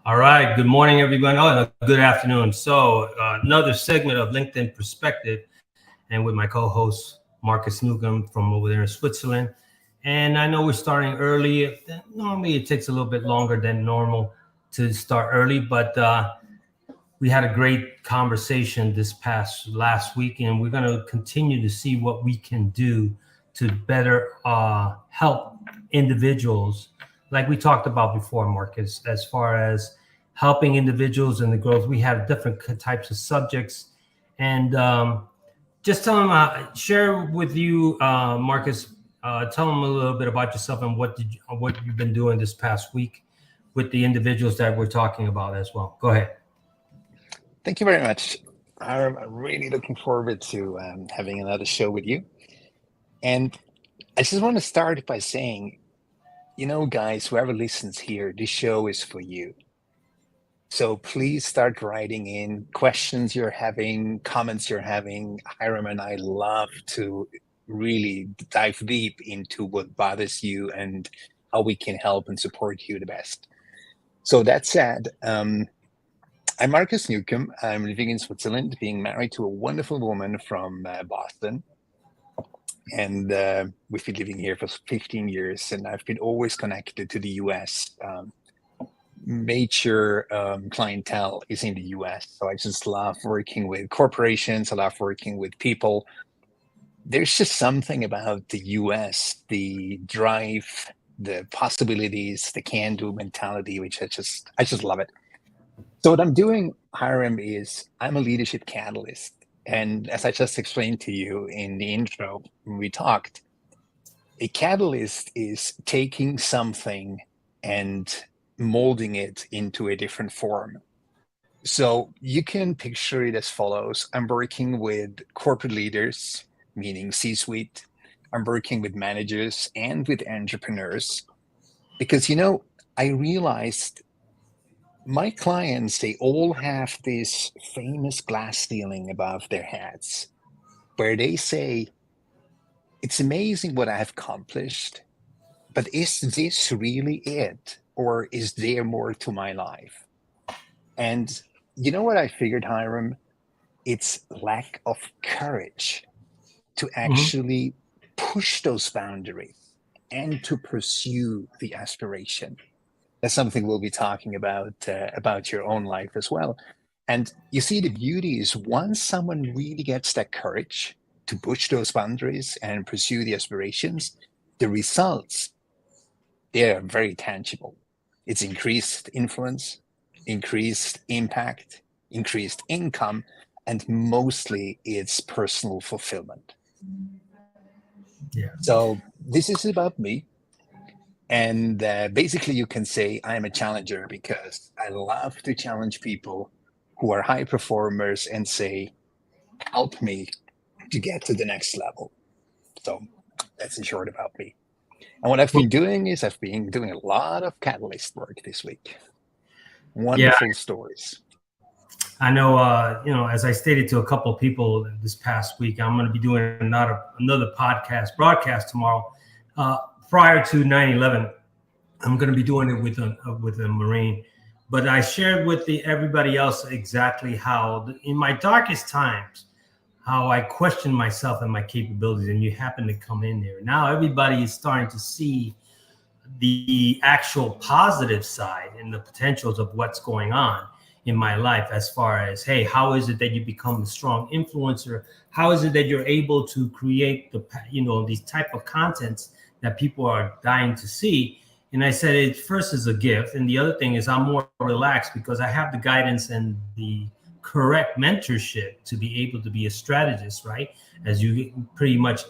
All right. Good morning, everyone. Oh, good afternoon. So, another segment of LinkedIn Perspective, and with my co-host Marcus Newcomb from over there in Switzerland. And I know we're starting early. Normally, it takes a little bit longer than normal to start early, but we had a great conversation this past last week, and we're going to continue to see what we can do to better help individuals, like we talked about before, Marcus, as far as helping individuals in the growth. We have different types of subjects, and just tell them, share with you, Marcus. Tell them a little bit about yourself and what you've been doing this past week with the individuals that we're talking about as well. Go ahead. Thank you very much. I'm really looking forward to having another show with you. And I just want to start by saying, guys, whoever listens here, this show is for you. So please start writing in questions you're having, comments you're having. Hiram and I love to really dive deep into what bothers you and how we can help and support you the best. So that said, I'm Marcus Newcomb. I'm living in Switzerland, being married to a wonderful woman from Boston. And we've been living here for 15 years, and I've been always connected to the US. Major clientele is in the US. So I just love working with corporations. I love working with people. There's just something about the US, the drive, the possibilities, the can-do mentality, which I just love it. So what I'm doing, Hiram, is I'm a leadership catalyst. And as I just explained to you in the intro when we talked, a catalyst is taking something and molding it into a different form. So you can picture it as follows. I'm working with corporate leaders, meaning C-suite. I'm working with managers and with entrepreneurs because, I realized my clients, they all have this famous glass ceiling above their heads where they say, it's amazing what I've accomplished, but is this really it? Or is there more to my life? And you know what I figured, Hiram? It's lack of courage to actually push those boundaries and to pursue the aspiration. That's something we'll be talking about your own life as well. And you see, the beauty is once someone really gets that courage to push those boundaries and pursue the aspirations, the results, they're very tangible. It's increased influence, increased impact, increased income, and mostly it's personal fulfillment. Yeah. So this is about me. And basically, you can say I'm a challenger because I love to challenge people who are high performers and say, help me to get to the next level. So that's in short about me. And what I've been doing is I've been doing a lot of catalyst work this week. Wonderful stories. I know, as I stated to a couple of people this past week, I'm going to be doing another broadcast tomorrow. Prior to 9/11, I'm going to be doing it with a Marine. But I shared with everybody else exactly how, in my darkest times, how I questioned myself and my capabilities, and you happen to come in there. Now everybody is starting to see the actual positive side and the potentials of what's going on in my life, as far as, hey, how is it that you become a strong influencer? How is it that you're able to create these type of contents that people are dying to see? And I said, it first is a gift. And the other thing is I'm more relaxed because I have the guidance and the correct mentorship to be able to be a strategist, right? As you pretty much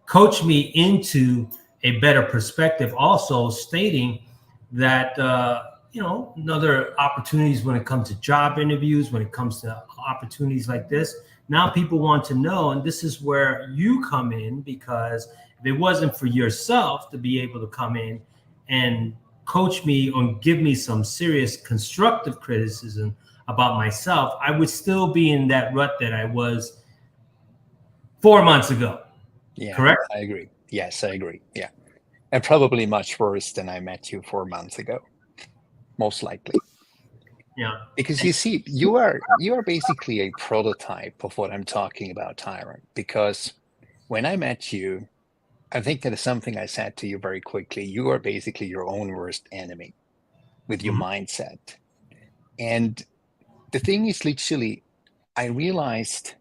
coach me into a better perspective, also stating that, other opportunities when it comes to job interviews, when it comes to opportunities like this. Now people want to know, and this is where you come in, because if it wasn't for yourself to be able to come in and coach me or give me some serious constructive criticism about myself, I would still be in that rut that I was 4 months ago. Yeah, correct? I agree. Yes, I agree. Yeah. And probably much worse than I met you 4 months ago, most likely. Yeah. Because you see, you are basically a prototype of what I'm talking about, Tyron. Because when I met you, I think that is something I said to you very quickly. You are basically your own worst enemy with your Mhm. mindset. And the thing is, literally, I realized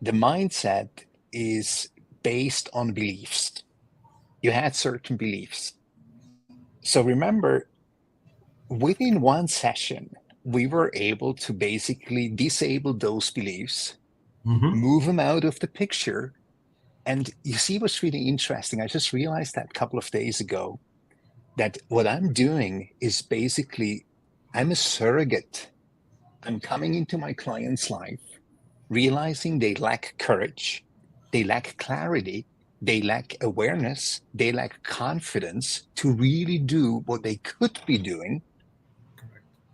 the mindset is based on beliefs. You had certain beliefs. So remember, within one session, we were able to basically disable those beliefs, Mhm. move them out of the picture. And you see what's really interesting? I just realized that a couple of days ago that what I'm doing is basically I'm a surrogate. I'm coming into my client's life, realizing they lack courage, they lack clarity, they lack awareness, they lack confidence to really do what they could be doing.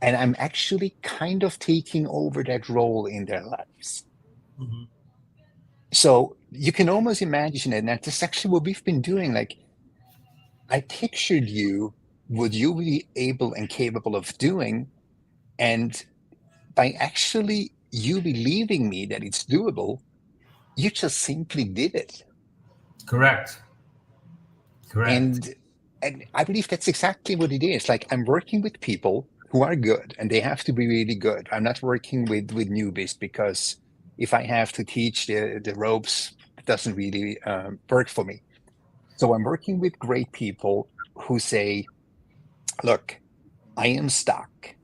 And I'm actually kind of taking over that role in their lives. Mhm. So you can almost imagine it. And that's actually what we've been doing. Like, I pictured you, would you be able and capable of doing? And by actually you believing me that it's doable, you just simply did it. Correct. Correct. And I believe that's exactly what it is. Like, I'm working with people who are good, and they have to be really good. I'm not working with newbies, because if I have to teach the ropes, it doesn't really work for me. So I'm working with great people who say, look, I am stuck,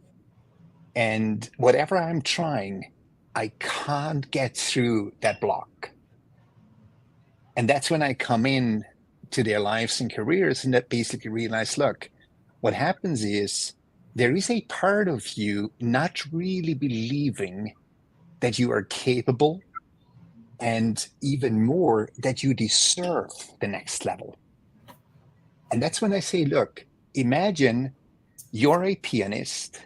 and whatever I'm trying, I can't get through that block. And that's when I come in to their lives and careers, and that basically realize, look, what happens is there is a part of you not really believing that you are capable, and even more, that you deserve the next level. And that's when I say, look, imagine you're a pianist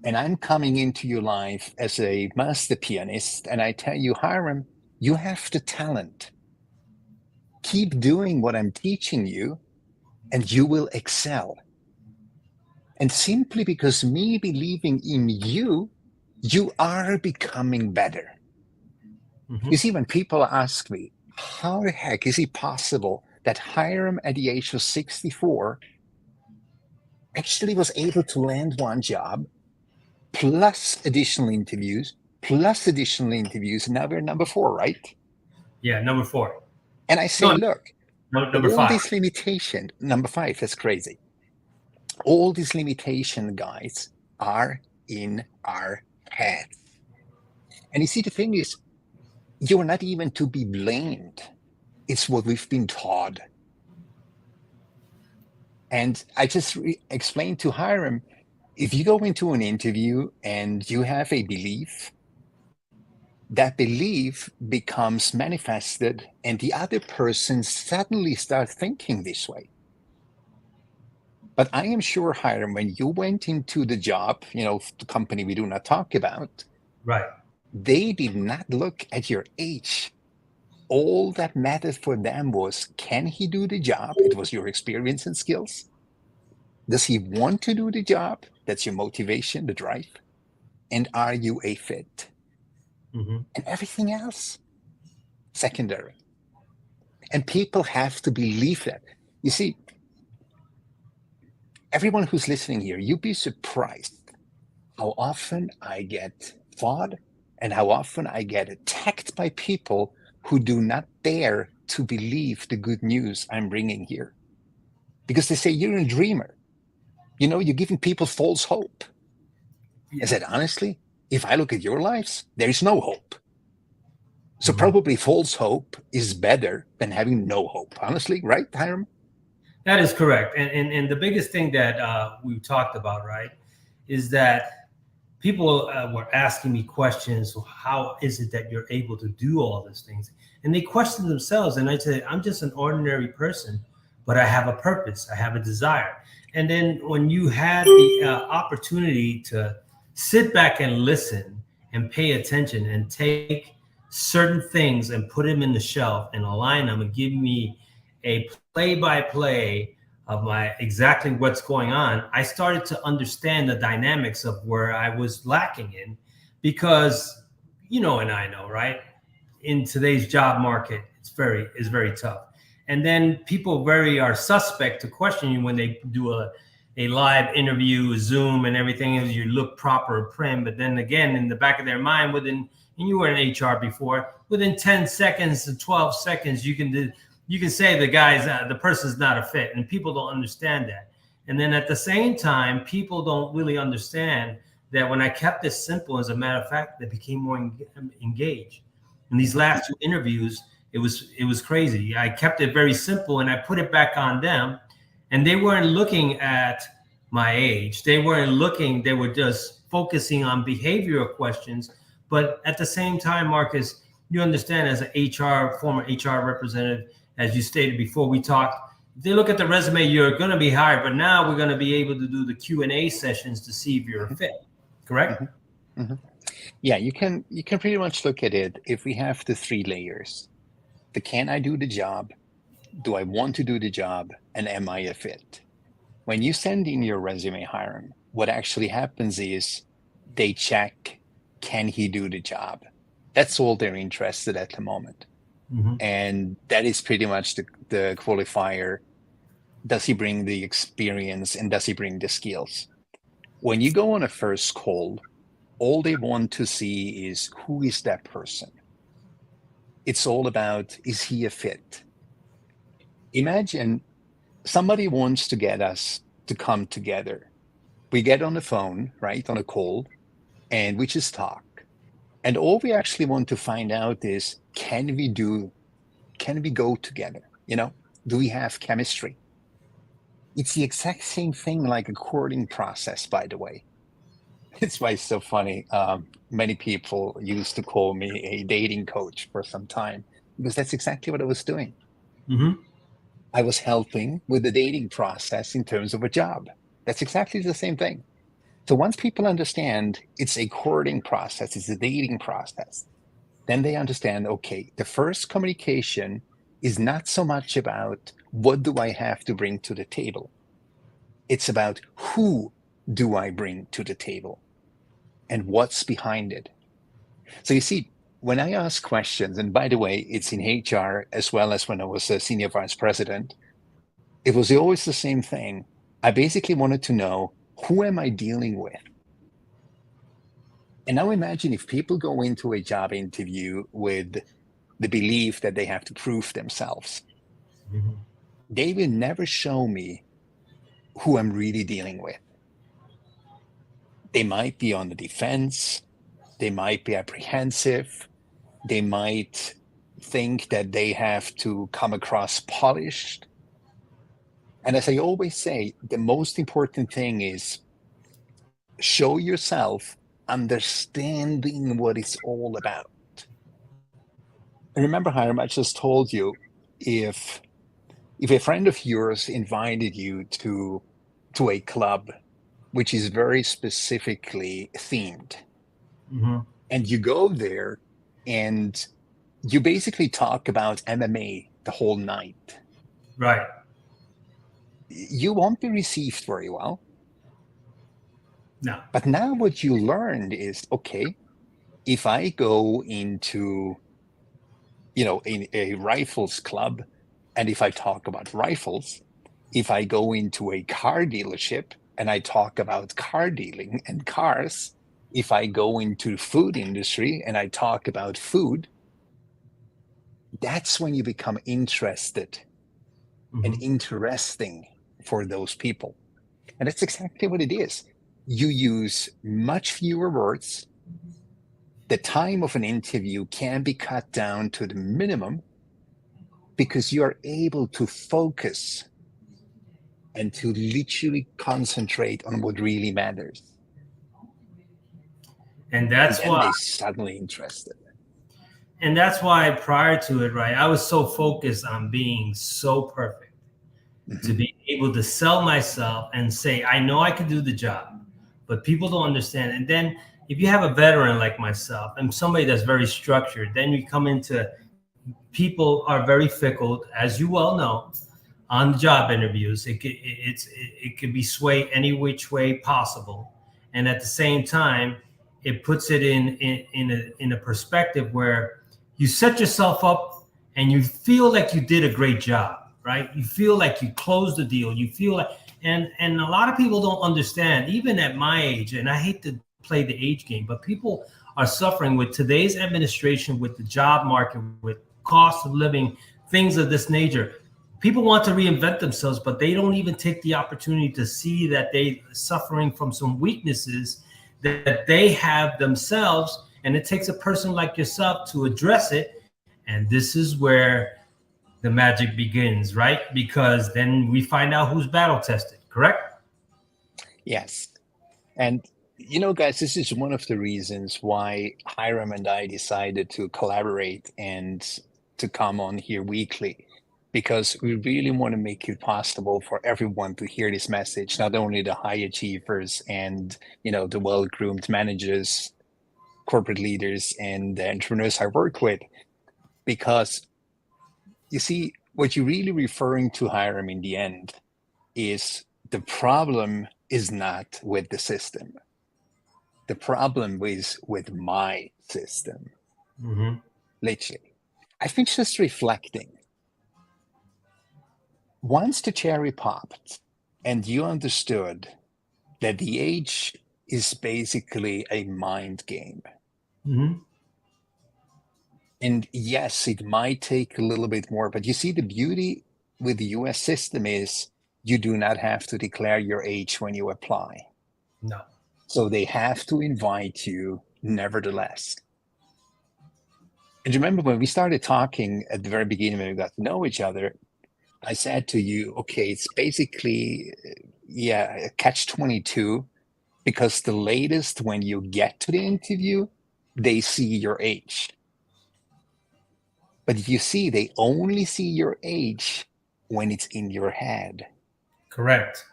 and I'm coming into your life as a master pianist, and I tell you, Hiram, you have the talent. Keep doing what I'm teaching you, and you will excel. And simply because me believing in you, you are becoming better. You Mhm. see, when people ask me, how the heck is it possible that Hiram at the age of 64 actually was able to land one job, plus additional interviews, and now we're number 4, right? Yeah. Number 4. And I say, No. look, Number all 5. this limitation, number 5, that's crazy. All these limitation, guys, are in our heads. And you see, the thing is, you're not even to be blamed. It's what we've been taught. And I just explained to Hiram, if you go into an interview and you have a belief, that belief becomes manifested, and the other person suddenly starts thinking this way. But I am sure, Hiram, when you went into the job, the company we do not talk about, Right. they did not look at your age. All that mattered for them was, can he do the job? It was your experience and skills. Does he want to do the job? That's your motivation, the drive. And are you a fit? Mhm. And everything else, secondary. And people have to believe that. You see, everyone who's listening here, you'd be surprised how often I get fought and how often I get attacked by people who do not dare to believe the good news I'm bringing here. Because they say, you're a dreamer. You're giving people false hope. I Yeah. said, honestly, if I look at your lives, there is no hope. So Mhm. probably false hope is better than having no hope. Honestly, right, Hiram? That is correct. And the biggest thing that we've talked about, right, is that people were asking me questions. How is it that you're able to do all these things? And they question themselves. And I say, I'm just an ordinary person, but I have a purpose. I have a desire. And then when you had the opportunity to sit back and listen and pay attention and take certain things and put them in the shelf and align them and give me a play by play of my exactly what's going on, I started to understand the dynamics of where I was lacking in, because and I know, right? In today's job market, it's very tough. And then people are suspect to question you when they do a live interview, a Zoom and everything, as you look proper prim. But then again, in the back of their mind, and you were in HR before, within 10 seconds to 12 seconds, you can say the person's not a fit, and people don't understand that. And then at the same time, people don't really understand that when I kept this simple, as a matter of fact, they became more engaged. In these last two interviews, it was crazy. I kept it very simple, and I put it back on them, and they weren't looking at my age. They weren't looking. They were just focusing on behavioral questions. But at the same time, Marcus, you understand, as an former HR representative, as you stated before we talked, if they look at the resume, you're going to be hired. But now we're going to be able to do the Q&A sessions to see if you're a fit. Correct? Mm-hmm. Mm-hmm. Yeah, you can pretty much look at it if we have the three layers. The can I do the job? Do I want to do the job? And am I a fit? When you send in your resume, Hiram, what actually happens is they check, can he do the job? That's all they're interested at the moment. Mm-hmm. And that is pretty much the qualifier. Does he bring the experience, and does he bring the skills? When you go on a first call, all they want to see is, who is that person? It's all about, is he a fit? Imagine somebody wants to get us to come together. We get on the phone, right, on a call, and we just talk. And all we actually want to find out is, can we go together? Do we have chemistry? It's the exact same thing like a courting process, by the way. It's why it's so funny. Many people used to call me a dating coach for some time, because that's exactly what I was doing. Mm-hmm. I was helping with the dating process in terms of a job. That's exactly the same thing. So once people understand it's a courting process, it's a dating process, then they understand, okay, the first communication is not so much about what do I have to bring to the table. It's about who do I bring to the table and what's behind it. So you see, when I ask questions, and by the way, it's in HR as well as when I was a senior vice president, it was always the same thing. I basically wanted to know, who am I dealing with? And now imagine if people go into a job interview with the belief that they have to prove themselves. Mm-hmm. They will never show me who I'm really dealing with. They might be on the defense. They might be apprehensive. They might think that they have to come across polished. And as I always say, the most important thing is show yourself understanding what it's all about. And remember, Hiram, I just told you, if a friend of yours invited you to a club which is very specifically themed, mm-hmm. and you go there and you basically talk about MMA the whole night, right? You won't be received very well. No. But now what you learned is, okay, if I go into, in a rifles club, and if I talk about rifles, if I go into a car dealership and I talk about car dealing and cars, if I go into food industry and I talk about food, that's when you become interested, mm-hmm. and interesting for those people. And that's exactly what it is. You use much fewer words. The time of an interview can be cut down to the minimum because you are able to focus and to literally concentrate on what really matters. And that's why they're suddenly interested. And that's why prior to it, right, I was so focused on being so perfect, mm-hmm. to be able to sell myself and say, I know I can do the job, but people don't understand. And then if you have a veteran like myself and somebody that's very structured, then you come into, people are very fickle, as you well know. on job interviews. It could be swayed any which way possible, and at the same time, it puts it in a perspective where you set yourself up and you feel like you did a great job, right? You feel like you closed the deal. You feel like, and a lot of people don't understand, even at my age, and I hate to play the age game, but people are suffering with today's administration, with the job market, with cost of living, things of this nature. People want to reinvent themselves, but they don't even take the opportunity to see that they are suffering from some weaknesses that they have themselves. And it takes a person like yourself to address it. And this is where the magic begins, right? Because then we find out who's battle tested, correct? Yes. And you know, guys, this is one of the reasons why Hiram and I decided to collaborate and to come on here weekly, because we really want to make it possible for everyone to hear this message, not only the high achievers and, you know, the well-groomed managers, corporate leaders, and the entrepreneurs I work with, because you see, what you're really referring to, Hiram, in the end, is the problem is not with the system. The problem is with my system. Mm-hmm. Literally. I've been just reflecting. Once the cherry popped and you understood that the age is basically a mind game. Mm-hmm. And yes, it might take a little bit more, but you see, the beauty with the US system is you do not have to declare your age when you apply. No. So they have to invite you nevertheless. And remember, when we started talking at the very beginning, when we got to know each other, I said to you, okay, it's basically, a catch-22, because the latest when you get to the interview, they see your age. But you see, they only see your age when it's in your head. Correct.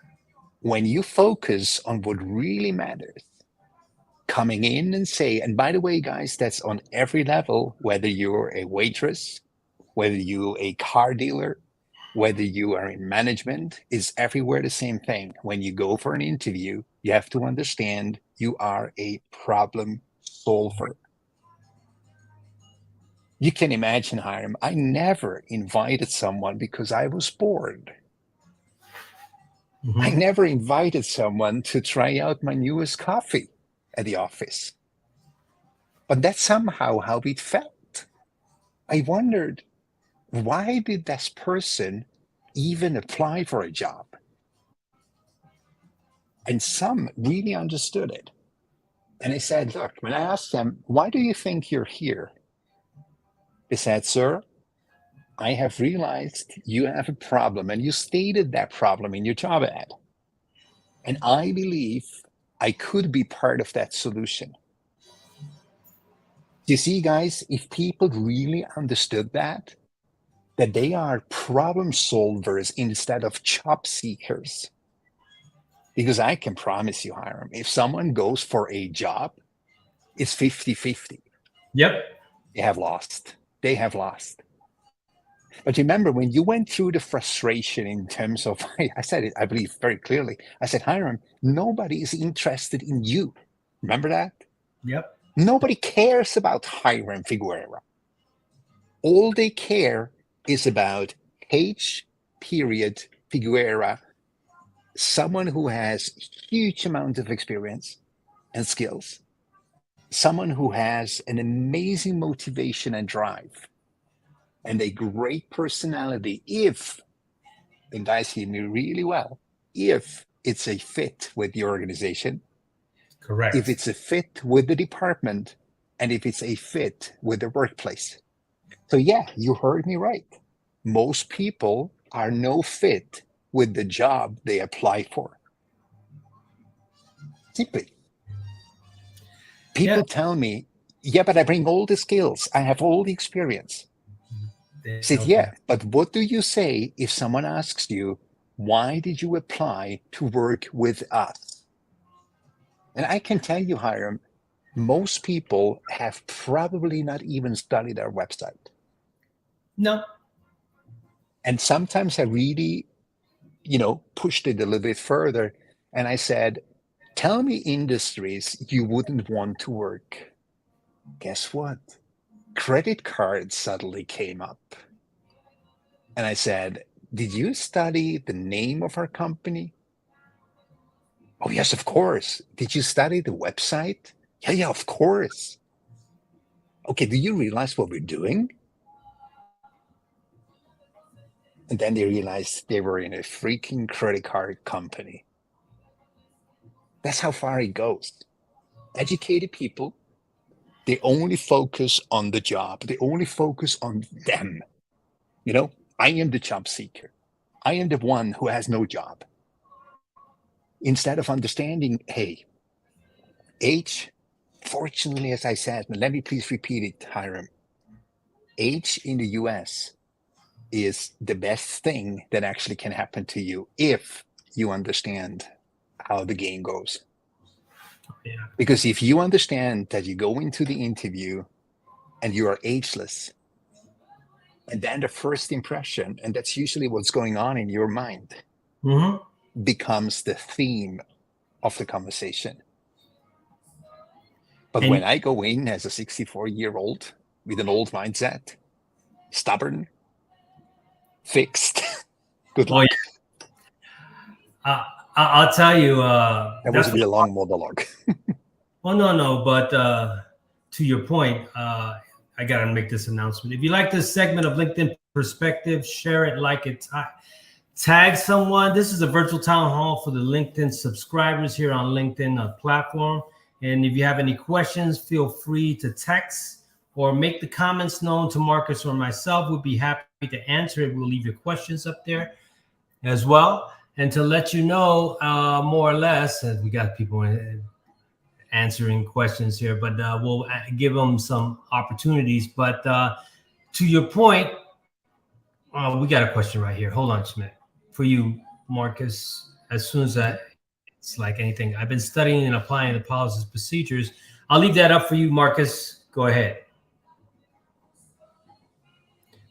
When you focus on what really matters, coming in and say, and by the way, guys, that's on every level, whether you're a waitress, whether you're a car dealer, whether you are in management, is everywhere the same thing. When you go for an interview, you have to understand you are a problem solver. You can imagine, Hiram, I never invited someone because I was bored. Mm-hmm. I never invited someone to try out my newest coffee at the office. But that's somehow how it felt. I wondered, why did this person even apply for a job? And some really understood it. And I said, look, when I asked them, why do you think you're here? They said, sir, I have realized you have a problem, and you stated that problem in your job ad. And I believe I could be part of that solution. You see, guys, if people really understood that they are problem solvers instead of job seekers. Because I can promise you, Hiram, if someone goes for a job, it's 50-50. Yep. They have lost. They have lost. But remember, when you went through the frustration in terms of, I said it, I believe, very clearly. I said, Hiram, nobody is interested in you. Remember that? Yep. Nobody cares about Hiram Figueroa. All they care is about H. Period Figueroa, someone who has huge amount of experience and skills, someone who has an amazing motivation and drive, and a great personality, if, and guys hear me really well, if it's a fit with the organization, Correct. if it's a fit with the department, and if it's a fit with the workplace. So yeah, you heard me right. Most people are no fit with the job they apply for. Simply. People tell me, yeah, but I bring all the skills. I have all the experience. I said, yeah, but what do you say if someone asks you, why did you apply to work with us? And I can tell you, Hiram, most people have probably not even studied our website. No. And sometimes I really, pushed it a little bit further. And I said, tell me industries you wouldn't want to work. Guess what? Credit cards suddenly came up. And I said, did you study the name of our company? Oh, yes, of course. Did you study the website? Yeah, of course. Okay, do you realize what we're doing? And then they realized they were in a freaking credit card company. That's how far it goes. Educated people, they only focus on the job. They only focus on them. I am the job seeker. I am the one who has no job. Instead of understanding, hey, age, fortunately, as I said, let me please repeat it, Hiram. Age in the US is the best thing that actually can happen to you if you understand how the game goes. Yeah. Because if you understand that you go into the interview and you are ageless, and then the first impression, and that's usually what's going on in your mind, becomes the theme of the conversation. But when I go in as a 64-year-old with an old mindset, stubborn, fixed, good luck. I'll tell you. That was a long monologue. Oh, no. But to your point, I got to make this announcement. If you like this segment of LinkedIn Perspective, share it, like it, tag someone. This is a virtual town hall for the LinkedIn subscribers here on LinkedIn platform. And if you have any questions, feel free to text or make the comments known to Marcus or myself. We'll be happy to answer it. We'll leave your questions up there as well. And to let you know, more or less, as we got people answering questions here, but we'll give them some opportunities. But to your point, we got a question right here. Hold on, Schmidt. For you, Marcus, as soon as it's like anything. I've been studying and applying the policies and procedures. I'll leave that up for you, Marcus. Go ahead.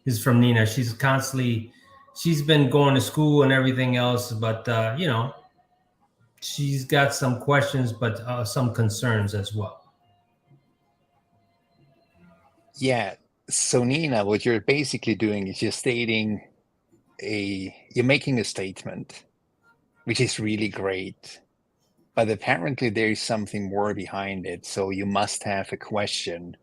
This is from Nina. She's been going to school and everything else, but she's got some questions, but some concerns as well. Yeah. So Nina, what you're basically doing is you're making a statement, which is really great, but apparently there is something more behind it. So you must have a question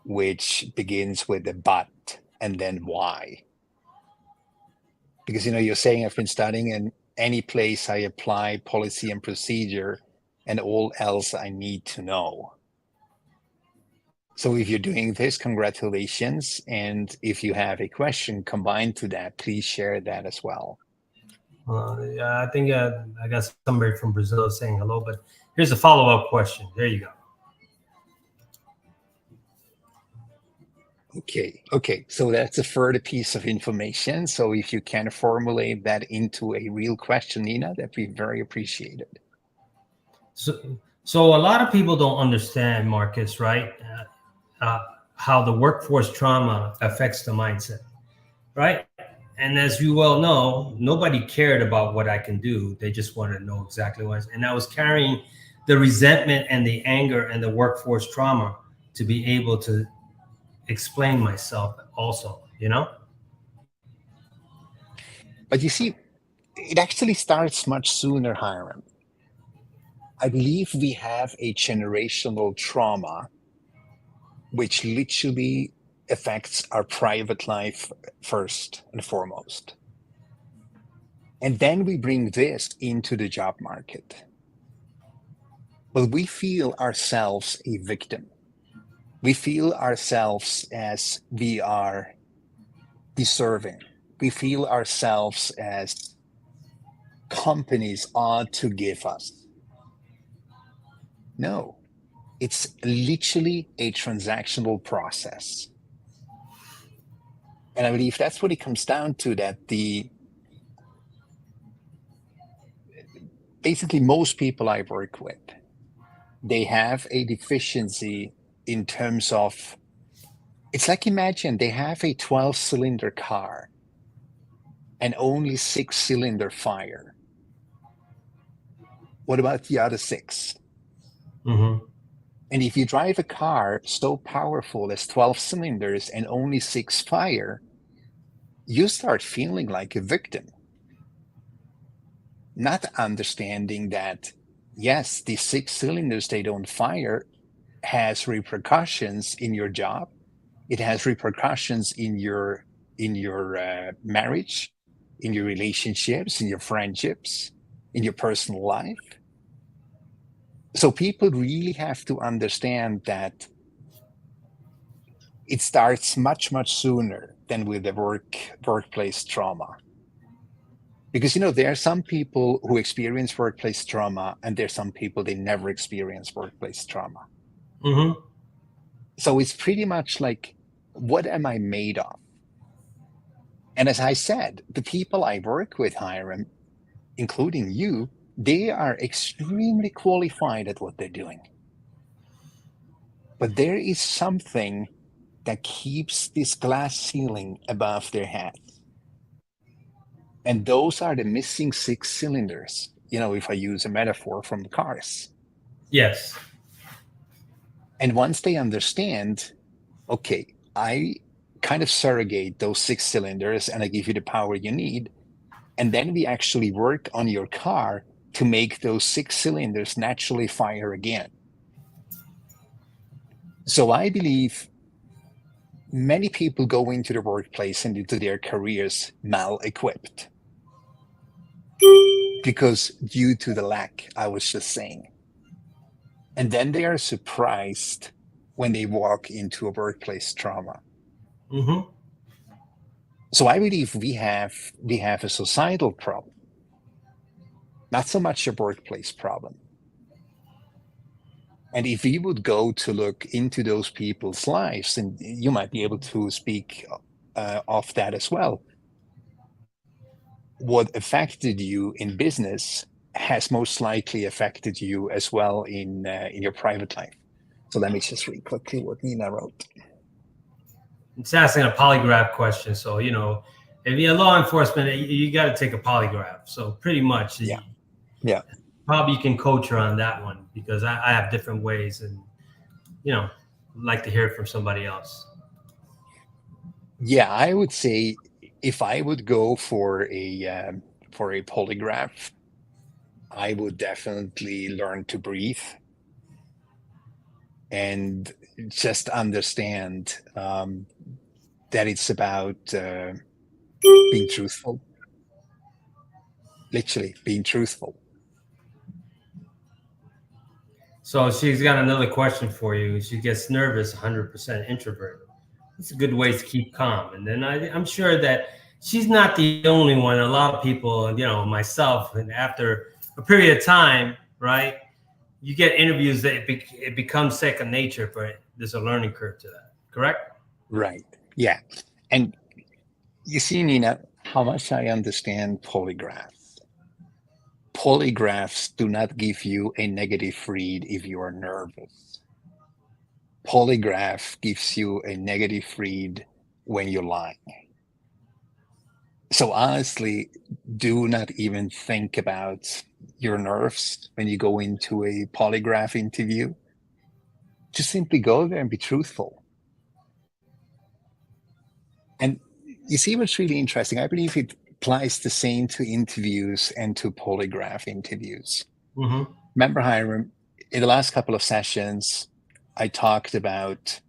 which begins with a but and then why. Because you're saying I've been studying in any place I apply policy and procedure and all else I need to know. So if you're doing this, congratulations. And if you have a question combined to that, please share that as well. I think I got somebody from Brazil saying hello, but here's a follow-up question. There you go. Okay. So that's a further piece of information. So if you can formulate that into a real question, Nina, that'd be very appreciated. So a lot of people don't understand, Marcus, right? How the workforce trauma affects the mindset, right? And as you well know, nobody cared about what I can do. They just wanted to know exactly what. And I was carrying the resentment and the anger and the workforce trauma to be able to explain myself also, But you see, it actually starts much sooner, Hiram. I believe we have a generational trauma which literally affects our private life first and foremost. And then we bring this into the job market. But we feel ourselves a victim. We feel ourselves as we are deserving. We feel ourselves as companies ought to give us. No, it's literally a transactional process. And I believe that's what it comes down to, that basically most people I work with, they have a deficiency in terms of, it's like, imagine they have a 12-cylinder car and only 6-cylinder fire. What about the other 6? Mm-hmm. And if you drive a car so powerful as 12 cylinders and only 6 fire, you start feeling like a victim, not understanding that, yes, these 6 cylinders, they don't fire, has repercussions in your job. It has repercussions in your marriage, in your relationships, in your friendships, in your personal life. So people really have to understand that it starts much, much sooner than with the workplace trauma. Because, there are some people who experience workplace trauma, and there's some people they never experience workplace trauma. Mm-hmm. So it's pretty much like, what am I made of? And as I said, the people I work with, Hiram, including you, they are extremely qualified at what they're doing. But there is something that keeps this glass ceiling above their heads. And those are the missing 6 cylinders, if I use a metaphor from cars. Yes. And once they understand, okay, I kind of surrogate those 6 cylinders and I give you the power you need. And then we actually work on your car to make those 6 cylinders naturally fire again. So I believe many people go into the workplace and into their careers mal-equipped because due to the lack I was just saying. And then they are surprised when they walk into a workplace trauma. Mm-hmm. So I believe we have a societal problem, not so much a workplace problem. And if we would go to look into those people's lives, and you might be able to speak of that as well, what affected you in business has most likely affected you as well in your private life. So let me just read quickly what Nina wrote. It's asking a polygraph question. So, if you're law enforcement, you got to take a polygraph. So pretty much, Yeah. probably you can coach her on that one, because I have different ways, and, like to hear it from somebody else. Yeah, I would say if I would go for a polygraph, I would definitely learn to breathe and just understand that it's about being truthful, literally being truthful. So she's got another question for you. She gets nervous, 100% introvert. It's a good way to keep calm. And then I'm sure that she's not the only one. A lot of people, myself, and after a period of time, right, you get interviews that it becomes second nature, but there's a learning curve to that. Correct? Right. Yeah. And you see, Nina, how much I understand polygraphs. Polygraphs do not give you a negative read if you are nervous. Polygraph gives you a negative read when you're lying. So honestly, do not even think about your nerves when you go into a polygraph interview. Just simply go there and be truthful. And you see what's really interesting? I believe it applies the same to interviews and to polygraph interviews. Mm-hmm. Remember, Hiram, in the last couple of sessions, I talked about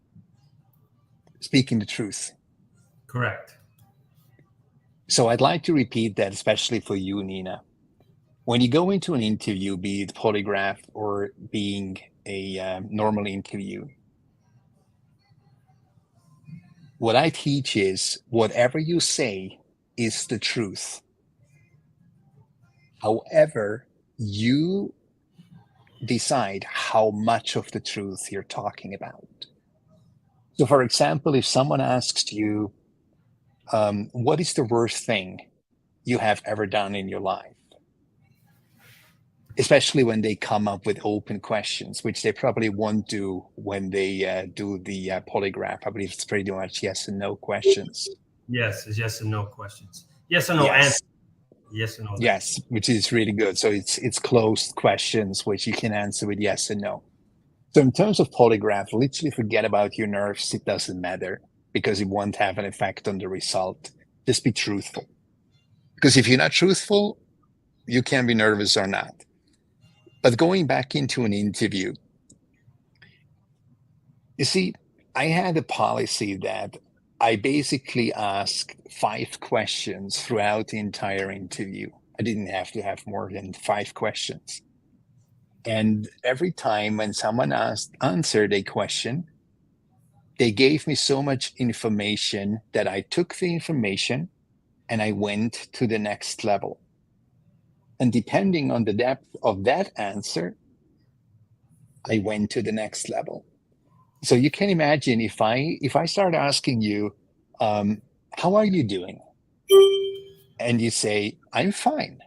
speaking the truth. Correct. So I'd like to repeat that, especially for you, Nina. When you go into an interview, be it polygraph or being a normal interview, what I teach is whatever you say is the truth. However, you decide how much of the truth you're talking about. So, for example, if someone asks you, what is the worst thing you have ever done in your life? Especially when they come up with open questions, which they probably won't do when they do the polygraph. I believe it's pretty much yes and no questions. Yes, it's yes and no questions. Yes or no answer. Yes. Yes or no. Yes, which is really good. So it's closed questions which you can answer with yes and no. So in terms of polygraph, literally forget about your nerves. It doesn't matter because it won't have an effect on the result. Just be truthful. Because if you're not truthful, you can be nervous or not. But going back into an interview, you see, I had a policy that I basically asked 5 questions throughout the entire interview. I didn't have to have more than 5 questions. And every time when someone answered a question, they gave me so much information that I took the information and I went to the next level. And depending on the depth of that answer, I went to the next level. So you can imagine if I start asking you, how are you doing? And you say, I'm fine.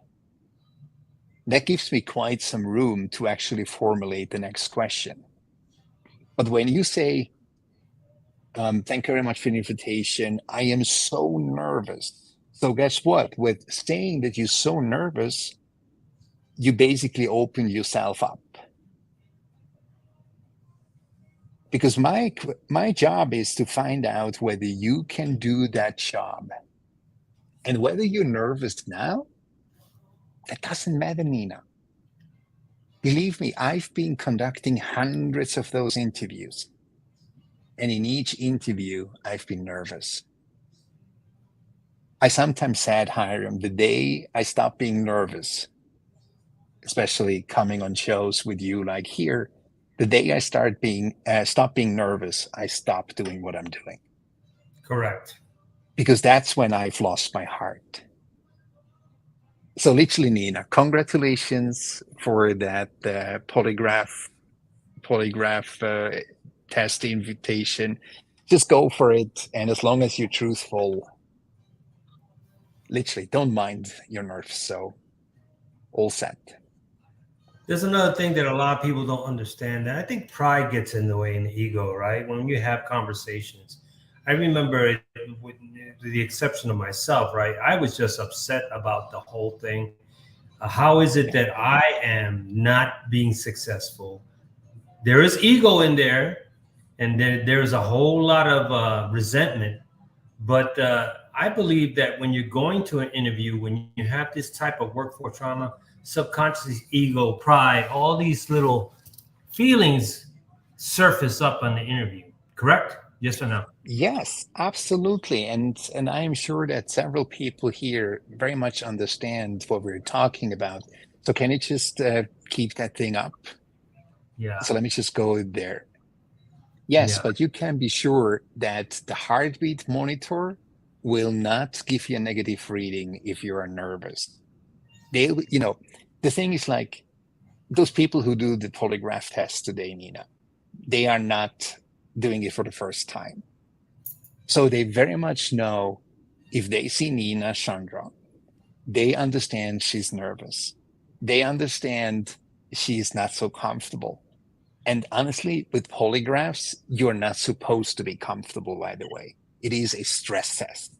That gives me quite some room to actually formulate the next question. But when you say, thank you very much for the invitation, I am so nervous. So guess what? With saying that you're so nervous, you basically open yourself up. Because my job is to find out whether you can do that job. And whether you're nervous now, that doesn't matter, Nina. Believe me, I've been conducting hundreds of those interviews. And in each interview, I've been nervous. I sometimes said, Hiram, the day I stopped being nervous, especially coming on shows with you like here, the day I stop being nervous, I stop doing what I'm doing. Correct. Because that's when I've lost my heart. So literally, Nina, congratulations for that polygraph test invitation. Just go for it, and as long as you're truthful, literally don't mind your nerves. So all set. There's another thing that a lot of people don't understand. That I think pride gets in the way and the ego, right? When you have conversations, I remember, with the exception of myself, right? I was just upset about the whole thing. How is it that I am not being successful? There is ego in there, and there's a whole lot of resentment. But I believe that when you're going to an interview, when you have this type of workforce trauma, subconscious ego, pride, all these little feelings surface up on the interview. Correct? Yes or no? Yes, absolutely. And I am sure that several people here very much understand what we're talking about. So can you just keep that thing up? Yeah. So let me just go there. Yes, Yeah. but you can be sure that the heartbeat monitor will not give you a negative reading if you are nervous. The thing is, like, those people who do the polygraph test today, Nina, they are not doing it for the first time. So they very much know if they see Nina Chandra, they understand she's nervous. They understand she's not so comfortable. And honestly, with polygraphs, you're not supposed to be comfortable right away. It is a stress test.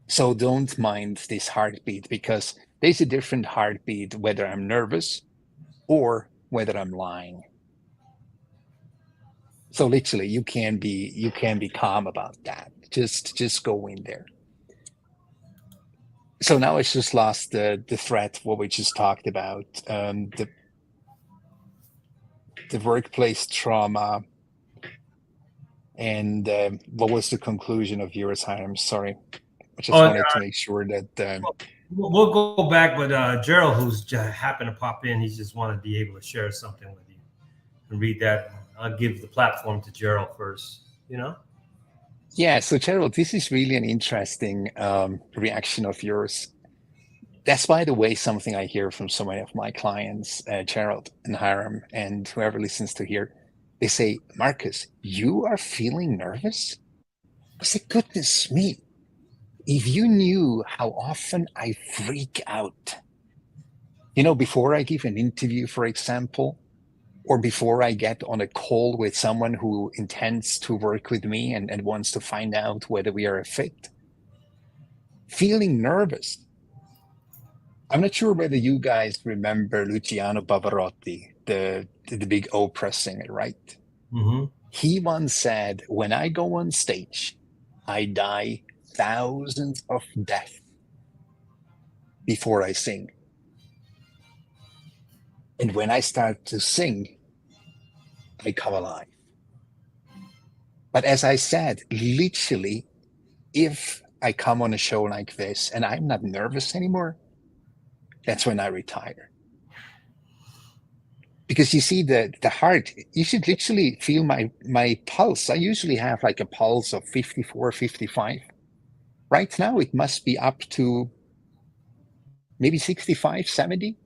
So don't mind this heartbeat, because there's a different heartbeat whether I'm nervous or whether I'm lying. So literally, you can be calm about that. Just go in there. So now it's just lost the thread what we just talked about, the workplace trauma. And what was the conclusion of yours, Hiram? Sorry, I just wanted to make sure that. We'll go back, but Gerald, who's happened to pop in, he just wanted to be able to share something with you and read that. I'll give the platform to Gerald first. Yeah, so Gerald, this is really an interesting reaction of yours. That's, by the way, something I hear from so many of my clients, Gerald and Hiram, and whoever listens to here. They say, Marcus, you are feeling nervous? I say, goodness me. If you knew how often I freak out, before I give an interview, for example, or before I get on a call with someone who intends to work with me and wants to find out whether we are a fit, feeling nervous. I'm not sure whether you guys remember Luciano Pavarotti, the big opera singer, right? Mm-hmm. He once said, when I go on stage, I die thousands of deaths before I sing. And when I start to sing, I come alive. But as I said, literally, if I come on a show like this and I'm not nervous anymore, that's when I retire. Because you see the heart, you should literally feel my pulse. I usually have like a pulse of 54, 55. Right now, it must be up to maybe 65, 70.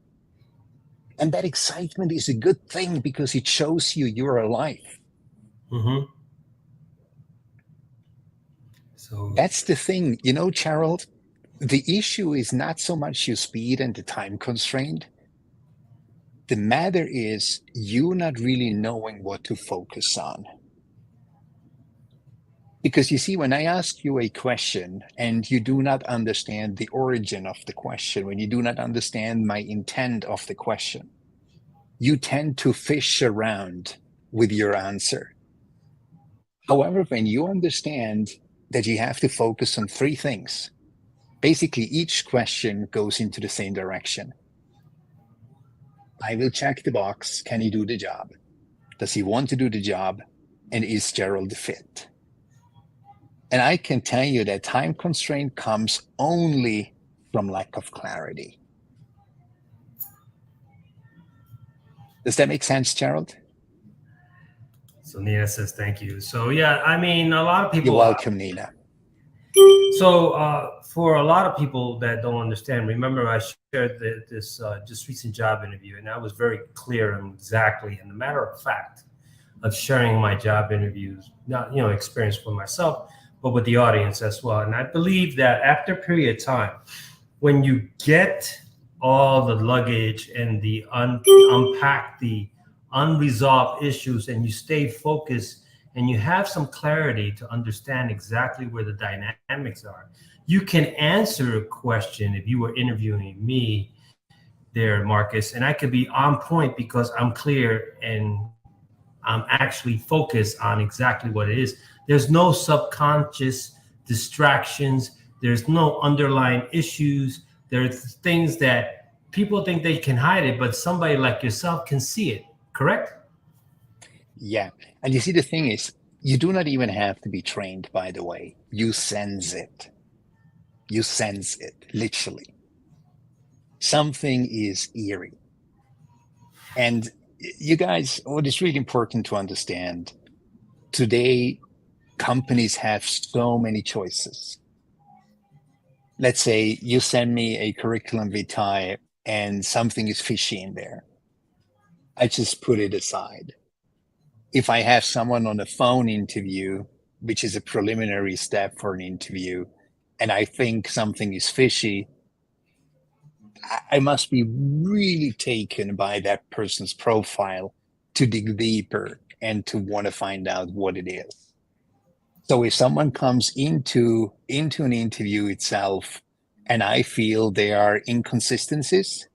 And that excitement is a good thing because it shows you you're alive. Mm-hmm. So That's the thing, you know, Gerald, the issue is not so much your speed and the time constraint. The matter is you not really knowing what to focus on. Because you see, when I ask you a question and you do not understand the origin of the question, when you do not understand my intent of the question, you tend to fish around with your answer. However, when you understand that you have to focus on three things, basically each question goes into the same direction. I will check the box. Can he do the job? Does he want to do the job? And is Gerald fit? And I can tell you that time constraint comes only from lack of clarity. Does that make sense, Gerald? So Nina says thank you. So yeah, I mean, a lot of You're people. welcome, Nina. So for a lot of people that don't understand, remember I shared this just recent job interview, and I was very clear and exactly, and the matter of fact, of sharing my job interviews, not experience for myself, but with the audience as well. And I believe that after a period of time, when you get all the luggage and the unpack the unresolved issues, and you stay focused and you have some clarity to understand exactly where the dynamics are, you can answer a question if you were interviewing me there, Marcus, and I could be on point because I'm clear and I'm actually focused on exactly what it is. There's no subconscious distractions. There's no underlying issues. There's things that people think they can hide it, but somebody like yourself can see it, correct? Yeah. And you see, the thing is, you do not even have to be trained, by the way. You sense it. You sense it, literally. Something is eerie. And you guys, what is really important to understand today, companies have so many choices. Let's say you send me a curriculum vitae and something is fishy in there. I just put it aside. If I have someone on a phone interview, which is a preliminary step for an interview, and I think something is fishy, I must be really taken by that person's profile to dig deeper and to want to find out what it is. So if someone comes into an interview itself and I feel there are inconsistencies,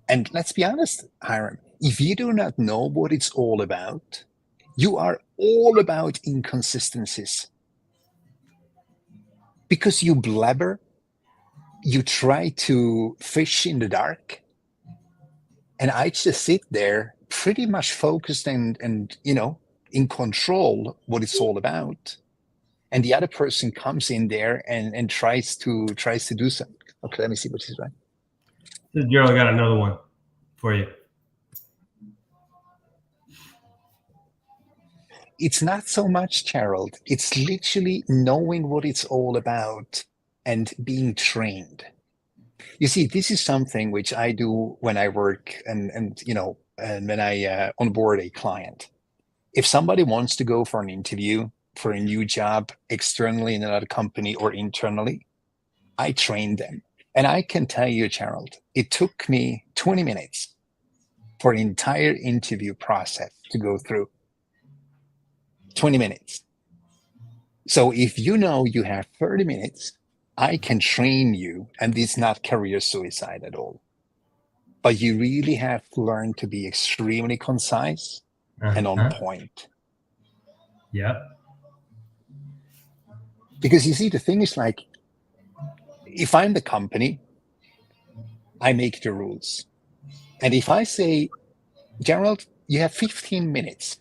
and let's be honest, Hiram, if you do not know what it's all about, you are all about inconsistencies. Because you blabber, you try to fish in the dark, and I just sit there pretty much focused and in control what it's all about. And the other person comes in there and tries to do something. Okay, let me see what she's right. Gerald, I got another one for you. It's not so much, Gerald. It's literally knowing what it's all about and being trained. You see, this is something which I do when I work and when I onboard a client. If somebody wants to go for an interview for a new job externally in another company or internally, I train them. And I can tell you, Gerald, it took me 20 minutes for an entire interview process to go through. 20 minutes. So if you know you have 30 minutes I can train you, and it's not career suicide at all. But you really have to learn to be extremely concise and on Uh-huh. point. Yeah. Because you see, the thing is like, if I'm the company, I make the rules. And if I say, Gerald, you have 15 minutes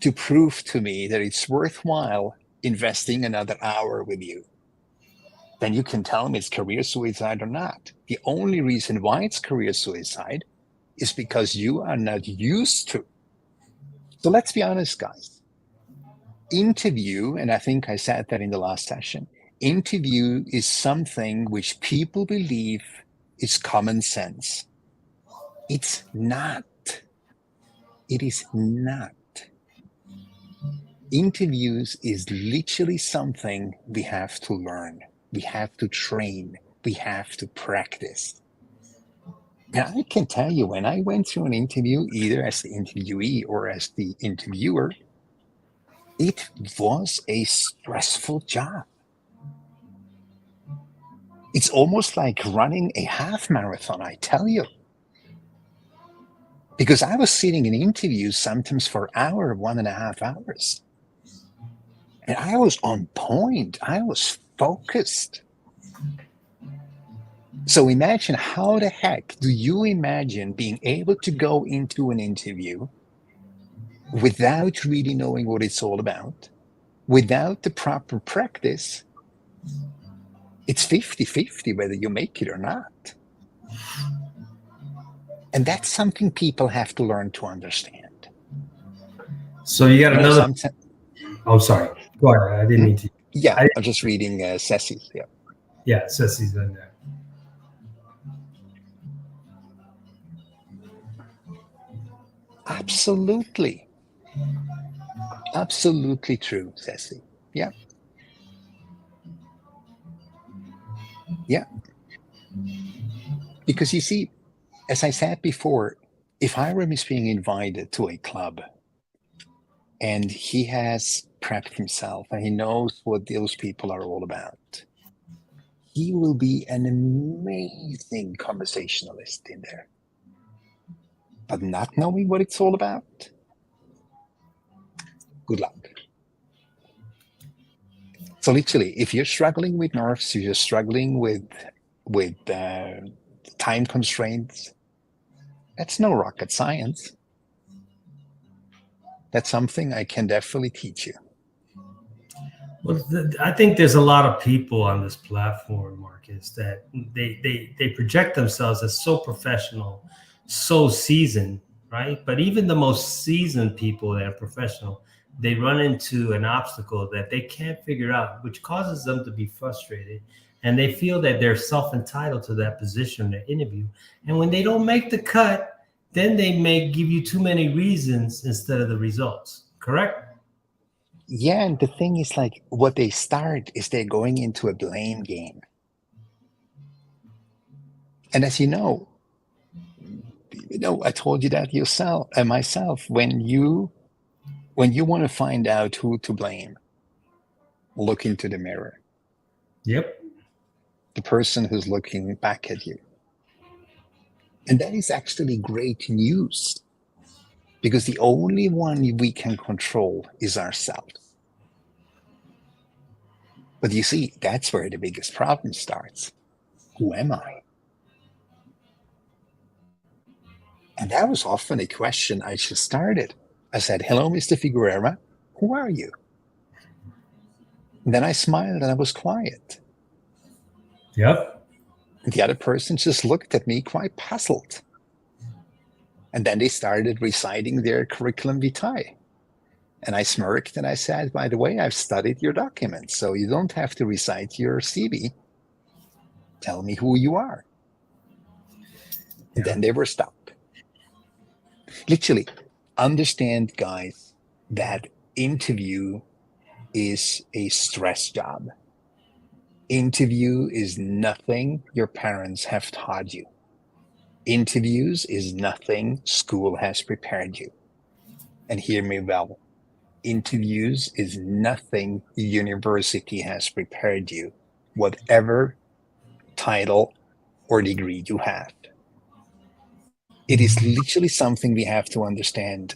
to prove to me that it's worthwhile investing another hour with you, then you can tell me it's career suicide or not. The only reason why it's career suicide is because you are not used to. So let's be honest, guys. Interview, and I think I said that in the last session, interview is something which people believe is common sense. It's not. It is not. Interviews is literally something we have to learn. We have to train. We have to practice. And I can tell you, when I went through an interview, either as the interviewee or as the interviewer, it was a stressful job. It's almost like running a half marathon, I tell you. Because I was sitting in interviews sometimes for an hour, 1.5 hours. And I was on point. I was focused. So imagine, how the heck do you imagine being able to go into an interview without really knowing what it's all about, without the proper practice? It's 50-50 whether you make it or not. And that's something people have to learn to understand. So you got You know, another. sometimes. Oh, sorry. Go ahead. I didn't mean to. Yeah, I, I'm just reading Ceci. Yeah. yeah, Sissy's in there. Absolutely. Absolutely true, Ceci. Yeah. Yeah. Because you see, as I said before, if Hiram is being invited to a club and he has prepped himself and he knows what those people are all about, he will be an amazing conversationalist in there. But not knowing what it's all about, good luck. So literally, if you're struggling with nerves, if you're struggling with time constraints, that's no rocket science. That's something I can definitely teach you. Well, I think there's a lot of people on this platform, Marcus, that they project themselves as so professional, so seasoned, right? But even the most seasoned people that are professional, they run into an obstacle that they can't figure out, which causes them to be frustrated. And they feel that they're self-entitled to that position in their interview. And when they don't make the cut, then they may give you too many reasons instead of the results. Correct? Yeah, and the thing is, like, what they start is they're going into a blame game. And as you know, I told you that yourself and myself, when you want to find out who to blame, look into the mirror. Yep. The person who's looking back at you. And that is actually great news, because the only one we can control is ourselves. But you see, that's where the biggest problem starts. Who am I? And that was often a question I just started. I said, hello, Mr. Figueroa, who are you? And then I smiled and I was quiet. Yep. And the other person just looked at me quite puzzled. And then they started reciting their curriculum vitae. And I smirked and I said, by the way, I've studied your documents, so you don't have to recite your CV. Tell me who you are. And then they were stuck. Literally, understand, guys, that interview is a stress job. Interview is nothing your parents have taught you. Interviews is nothing school has prepared you. And hear me well, interviews is nothing university has prepared you. whatever title or degree you have. It is Mhm. literally something we have to understand.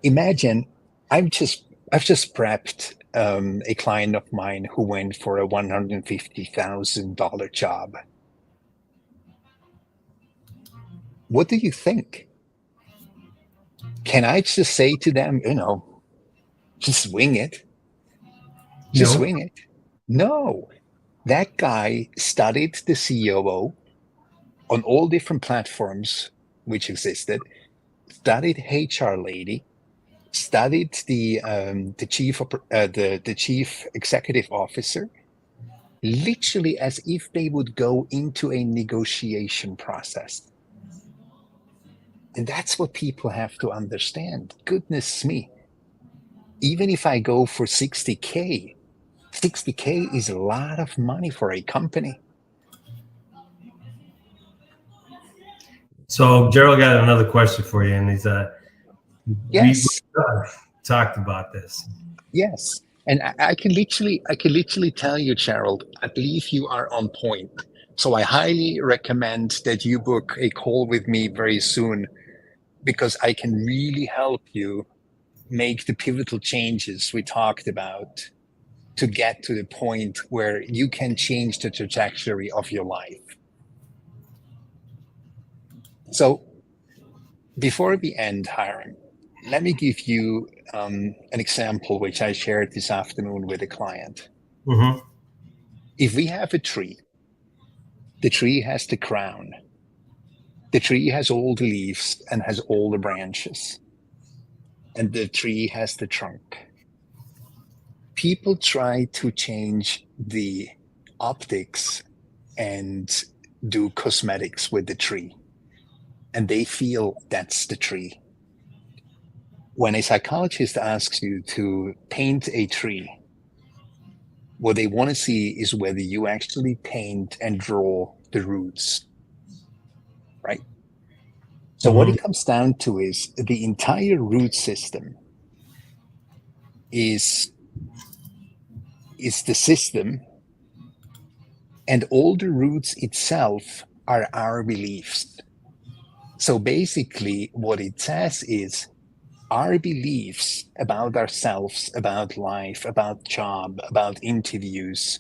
Imagine I've just prepped a client of mine who went for a $150,000 job. What do you think? Can I just say to them, just wing it, just No. wing it? No, that guy studied the COO on all different platforms which existed, studied HR lady, studied the chief executive officer, literally as if they would go into a negotiation process. And that's what people have to understand. Goodness me. Even if I go for 60K is a lot of money for a company. So Gerald got another question for you, and he's we Yes, talked about this. yes. And I can literally tell you, Gerald, I believe you are on point. So I highly recommend that you book a call with me very soon because I can really help you make the pivotal changes we talked about to get to the point where you can change the trajectory of your life. So before we end, Hiram, let me give you an example which I shared this afternoon with a client. Mm-hmm. If we have a tree, the tree has the crown, the tree has all the leaves and has all the branches, and the tree has the trunk. People try to change the optics and do cosmetics with the tree, and they feel that's the tree. When a psychologist asks you to paint a tree, what they want to see is whether you actually paint and draw the roots, right? So what Mm-hmm. it comes down to is the entire root system is the system, and all the roots itself are our beliefs. So basically what it says is our beliefs about ourselves, about life, about job, about interviews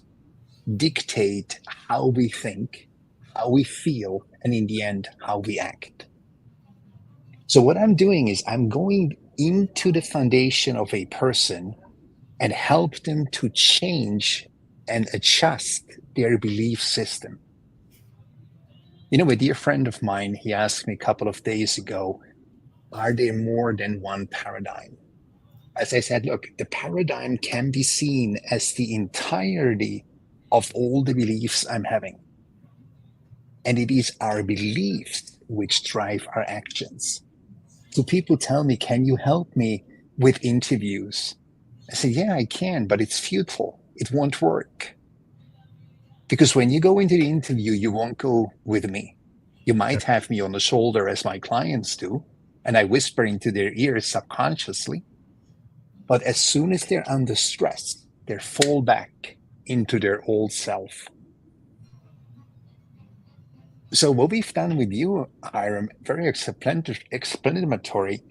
dictate how we think, how we feel, and in the end, how we act. So what I'm doing is I'm going into the foundation of a person and help them to change and adjust their belief system. A dear friend of mine, he asked me a couple of days ago, are there more than one paradigm? As I said, look, the paradigm can be seen as the entirety of all the beliefs I'm having. And it is our beliefs which drive our actions. So people tell me, can you help me with interviews? I say, yeah, I can, but it's futile. It won't work. Because when you go into the interview, you won't go with me. You might have me on the shoulder as my clients do, and I whisper into their ears subconsciously. But as soon as they're under stress, they fall back into their old self. So what we've done with you, Hiram, very explanatory.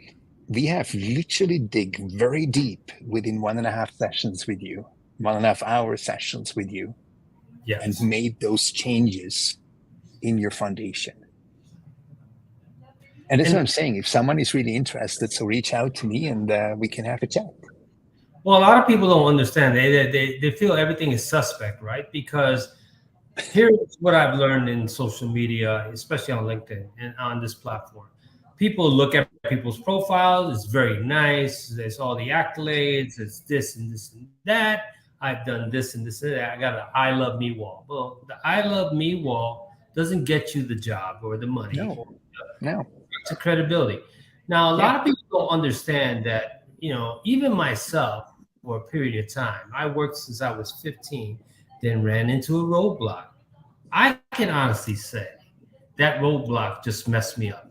We have literally dig very deep within 1.5 sessions with you, 1.5 hour sessions with you, and Yes. made those changes in your foundation. And that's what And I'm saying. If someone is really interested, so reach out to me and we can have a chat. well, a lot of people don't understand. They feel everything is suspect, right? Because here's what I've learned in social media, especially on LinkedIn and on this platform. People look at people's profiles. It's very nice. There's all the accolades. It's this and this and that. I've done this and this and that. I got an "I love me" wall. Well, the "I love me" wall doesn't get you the job or the money No, or no. to credibility. Now, a Yeah. lot of people don't understand that, even myself, for a period of time, I worked since I was 15, then ran into a roadblock. I can honestly say that roadblock just messed me up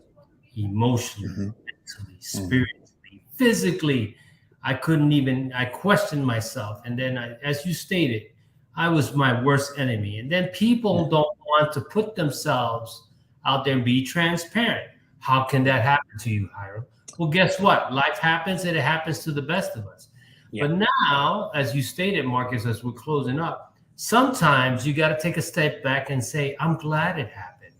emotionally, Hmm. mentally, Hmm. spiritually, physically. I couldn't even, I questioned myself. And then, as you stated, I was my worst enemy. And then people don't want to put themselves out there and be transparent. How can that happen to you, Hiram? Well, guess what? Life happens and it happens to the best of us. Yeah. But now, as you stated, Marcus, as we're closing up, sometimes you got to take a step back and say, I'm glad it happened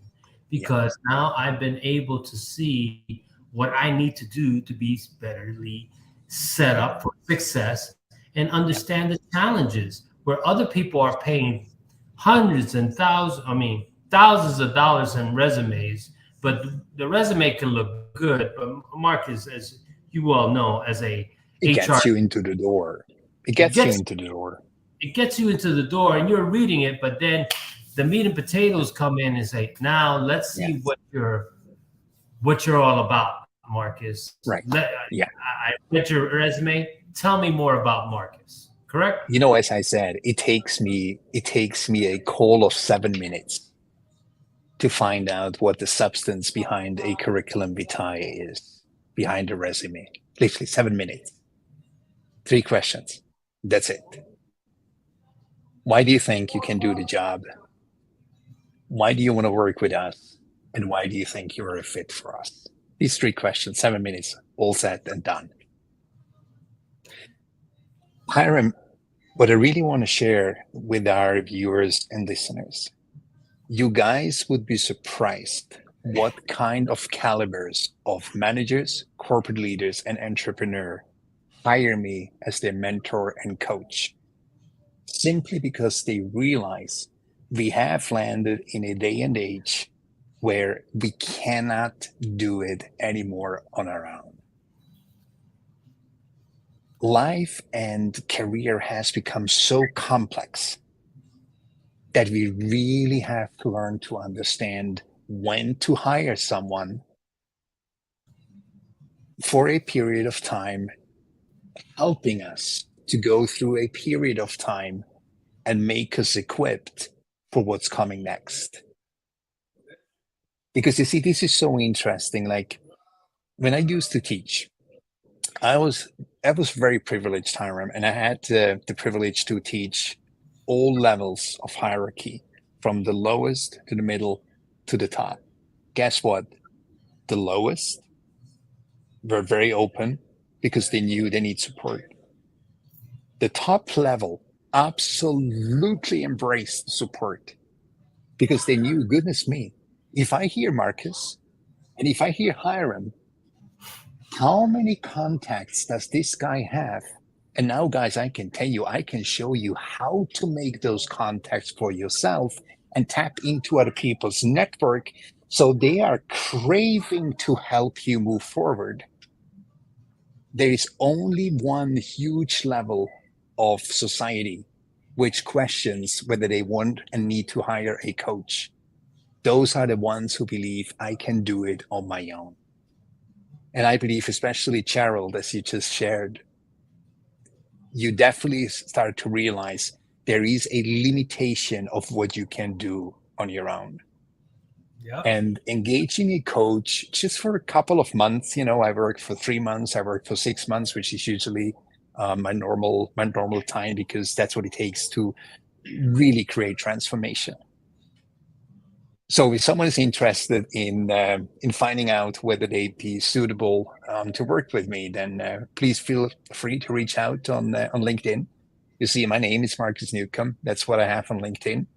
Yeah. because now I've been able to see what I need to do to be betterly set up for success and Yeah. understand the challenges where other people are paying hundreds and thousands, I mean, thousands of dollars in resumes, but the resume can look good. But Marcus, as you well know, as a It HR, gets you into the door. It it gets you gets into the door. it gets you into the door and you're reading it, but then the meat and potatoes come in and say, now let's Yeah. see what you're all about, Marcus. Right. Yeah. I read your resume. Tell me more about Marcus. Correct? As I said, it takes me a call of 7 minutes to find out what the substance behind a curriculum vitae is, behind a resume. Literally 7 minutes. 3 questions. That's it. Why do you think you can do the job? Why do you want to work with us? And why do you think you're a fit for us? These 3 questions, 7 minutes, all said and done. Hiram, what I really want to share with our viewers and listeners, you guys would be surprised what kind of calibers of managers, corporate leaders, and entrepreneur hire me as their mentor and coach, simply because they realize we have landed in a day and age where we cannot do it anymore on our own. Life and career has become so complex that we really have to learn to understand when to hire someone for a period of time, helping us to go through a period of time and make us equipped for what's coming next. Because you see, this is so interesting. Like when I used to teach, I was very privileged, Hiram, and I had the privilege to teach all levels of hierarchy, from the lowest to the middle to the top. Guess what? The lowest were very open because they knew they need support. The top level absolutely embraced support because they knew, goodness me, if I hear Marcus and if I hear Hiram, how many contacts does this guy have? And now, guys, I can tell you, I can show you how to make those contacts for yourself and tap into other people's network so they are craving to help you move forward. There is only one huge level of society which questions whether they want and need to hire a coach. Those are the ones who believe I can do it on my own. And I believe, especially Gerald, as you just shared, you definitely start to realize there is a limitation of what you can do on your own. Yeah. And engaging a coach just for a couple of months, I worked for 3 months, I worked for 6 months, which is usually my normal time, because that's what it takes to really create transformation. So if someone is interested in finding out whether they'd be suitable to work with me, then please feel free to reach out on LinkedIn. You see, my name is Marcus Newcomb. That's what I have on LinkedIn.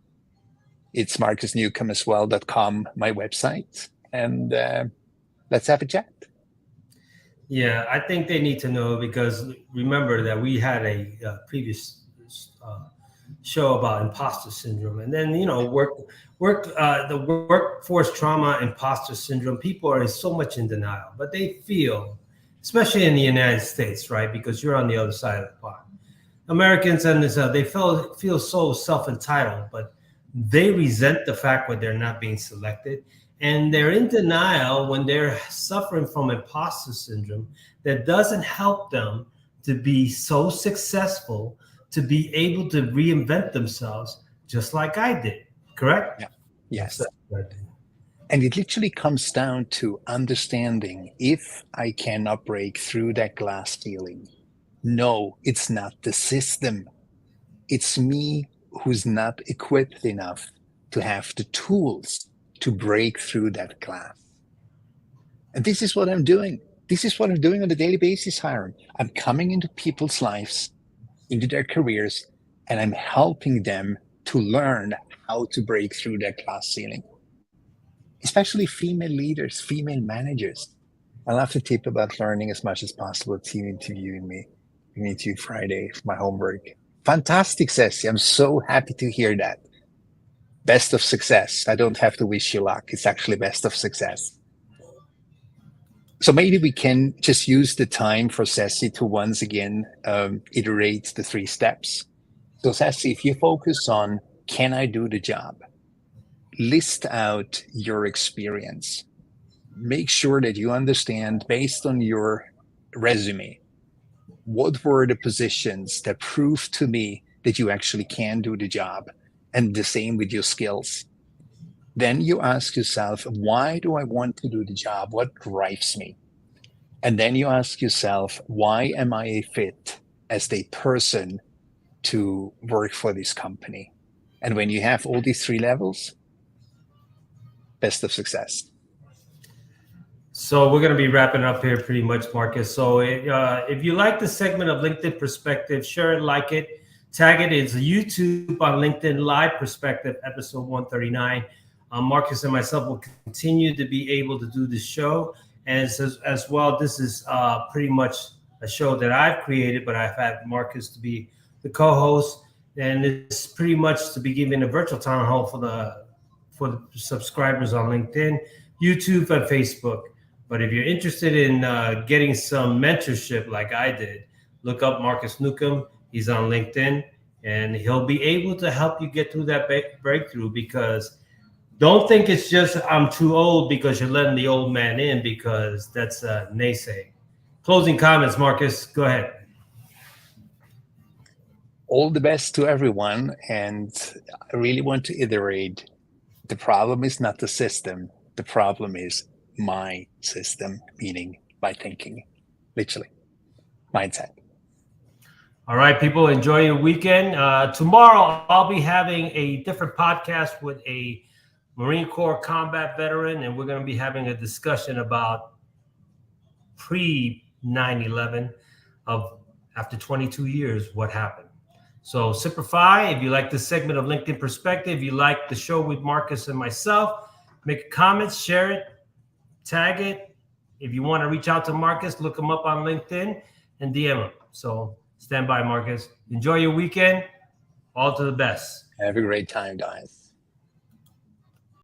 It's marcusnewcomb.com, my website. And let's have a chat. Yeah, I think they need to know because remember that we had a previous show about imposter syndrome, and then the workforce trauma, imposter syndrome. People are so much in denial, but they feel, especially in the United States, right? Because you're on the other side of the pond. Americans and this, they feel so self-entitled, but they resent the fact that they're not being selected. And they're in denial when they're suffering from imposter syndrome that doesn't help them to be so successful, to be able to reinvent themselves, just like I did. Correct? Yeah. Yes. That's And it literally comes down to understanding if I cannot break through that glass ceiling. No, it's not the system. It's me who's not equipped enough to have the tools to break through that glass. And this is what I'm doing. This is what I'm doing on a daily basis, Hiram. I'm coming into people's lives, into their careers, and I'm helping them to learn how to break through that glass ceiling. Especially female leaders, female managers. I love the tip about learning as much as possible. Team interviewing me. We meet you Friday for my homework. Fantastic, Ceci. I'm so happy to hear that. Best of success. I don't have to wish you luck. It's actually best of success. So maybe we can just use the time for Ceci to once again iterate the 3 steps. So Ceci, if you focus on, can I do the job? List out your experience. Make sure that you understand, based on your resume, what were the positions that proved to me that you actually can do the job, and the same with your skills. Then you ask yourself, why do I want to do the job? What drives me? And then you ask yourself, why am I a fit as a person to work for this company? And when you have all these 3 levels, best of success. So we're going to be wrapping up here pretty much, Marcus. So if you like the segment of LinkedIn Perspective, share it, like it, tag it. It's YouTube on LinkedIn Live Perspective, episode 139. Marcus and myself will continue to be able to do this show. And as well, this is pretty much a show that I've created, but I've had Marcus to be the co-host. And it's pretty much to be giving a virtual town hall for the subscribers on LinkedIn, YouTube, and Facebook. But if you're interested in getting some mentorship like I did, look up Marcus Newcomb. He's on LinkedIn, and he'll be able to help you get through that breakthrough. Because don't think it's just I'm too old because you're letting the old man in, because that's a naysay. Closing comments, Marcus. Go ahead. All the best to everyone. And I really want to iterate. The problem is not the system. The problem is my system, meaning my thinking, literally, mindset. All right, people, enjoy your weekend. Tomorrow, I'll be having a different podcast with a Marine Corps combat veteran, and we're going to be having a discussion about pre-9/11 of after 22 years, what happened. So Simplify, if you like this segment of LinkedIn Perspective, you like the show with Marcus and myself, make comments, share it, tag it. If you want to reach out to Marcus, look him up on LinkedIn and DM him. So stand by, Marcus. Enjoy your weekend. All to the best. Have a great time, guys.